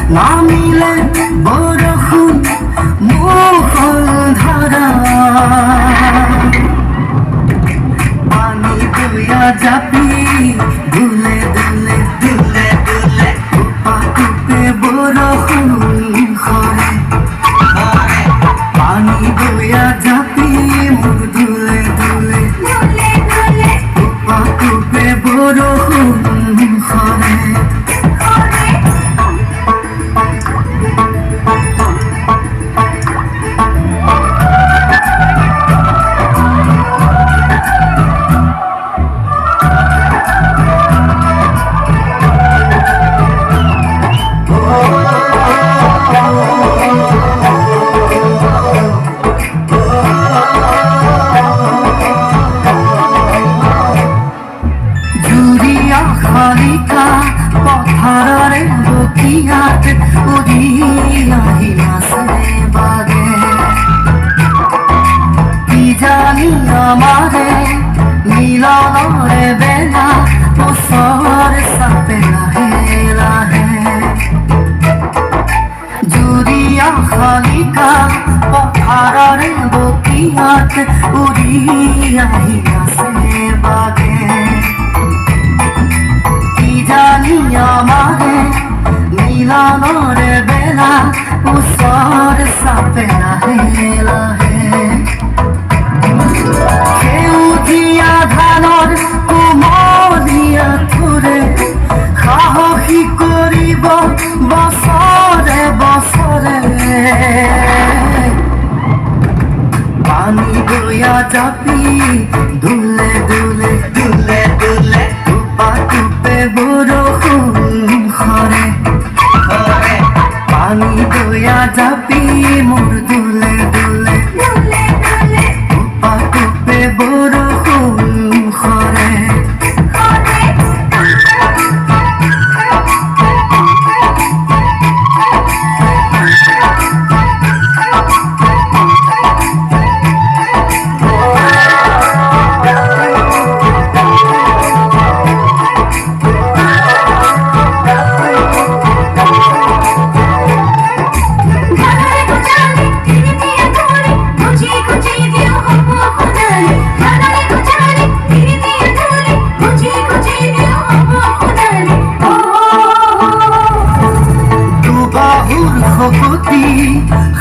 নামিলে বৰষুণ মুষলধাৰা পানী বৈয়া জাপি দুলে দুলে দুলে দুলে টোপে বৰষুণ সৰে পানী বৈয়া জাপি মোৰ দুলে দুলে টোপে বৰষুণ সৰে পথাৰৰে বকিয়াত উৰি আহি আছে বাগে কি জানি আমাৰে মিলনৰে বেলা ওচৰ চাপে লাহে লাহে জুৰিয়া শালিকা পথাৰৰে বকিয়াত উৰি আহি আছে বাগে জানি আমাৰে মিলনৰে বেলা ওচৰ চাপে লাহে লাহে সেউজীয়া ধানৰ কোমলীয়া থোৰে সাহসী কৰিব বছৰে বছৰে পানী বৈয়া জাপি দুলে দুলে দুলে দুলে টোপে বৰষুণ সৰে পানী বৈয়া জাপি মোৰ দুলে দুলে টোপে বৰষুণ সৰে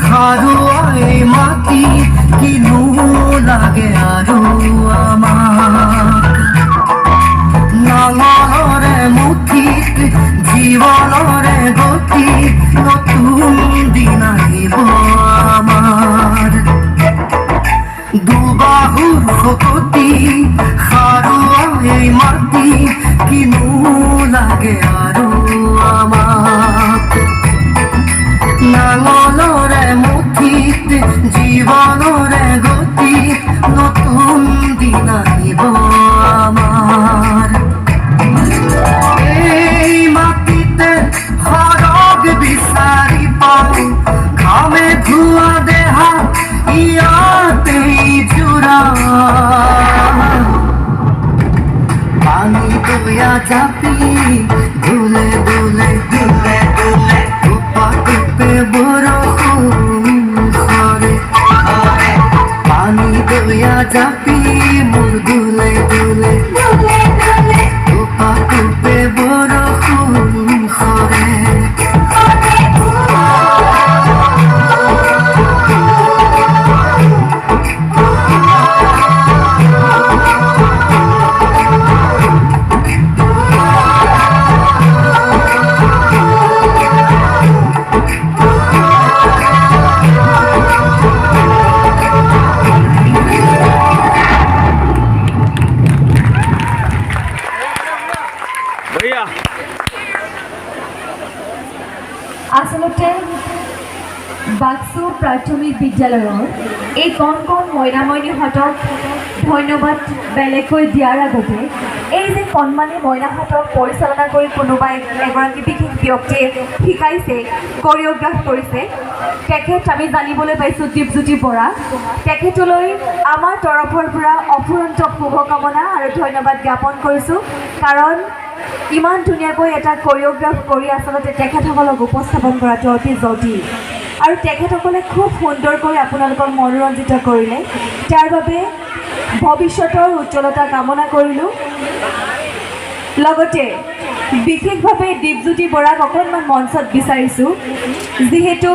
খাৰুৱাই মাটি কিনো লাগে আৰু আমাক নাঙলৰে মুঠিত জীৱনৰে গতি নতুন দিন আহিব আমাৰ দুবাহুৰ শকতি খাৰুৱাই মাটি কিনো লাগে আৰু আমাক নাঙলৰে মুঠিত জীৱনৰে গতি নতুন দিন আহিব আমাৰ এই মাটিতে সৰগ বিচাৰি পাওঁ ঘামে ধোৱা দেহা ইয়াতেই জোৰা পানী বৈয়া জাপি দুলে দুলে দুলে দুলে টোপে বৰষুণ সৰে পানী বৈয়া জাপি মোৰ দুলে দুলে টোপে বৰষুণ সৰে আচলতে বাক্সু প্ৰাথমিক বিদ্যালয়ৰ এই কণ কণ মইনা মইনীহঁতক ধন্যবাদ বেলেগকৈ দিয়াৰ আগতে এই যে কণমানি মইনাহঁতক পৰিচালনা কৰি কোনোবাই এগৰাকী বিশেষ ব্যক্তিয়ে শিকাইছে কৰিঅ'গ্ৰাফ কৰিছে তেখেত আমি জানিবলৈ পাইছোঁ দীপজ্যোতি বৰা তেখেতলৈ আমাৰ তৰফৰ পৰা অফুৰন্ত শুভকামনা আৰু ধন্যবাদ জ্ঞাপন কৰিছোঁ কাৰণ ইমান ধুনীয়াকৈ এটা কোৰিঅ'গ্ৰাফ কৰি আচলতে তেখেতসকলক উপস্থাপন কৰাটো অতি জটিল আৰু তেখেতসকলে খুব সুন্দৰকৈ আপোনালোকক মনোৰঞ্জিত কৰিলে তাৰ বাবে ভৱিষ্যতৰ উজ্জ্বলতা কামনা কৰিলোঁ লগতে বিশেষভাৱে দীপজ্যোতি বৰাক অকণমান মঞ্চত বিচাৰিছোঁ যিহেতু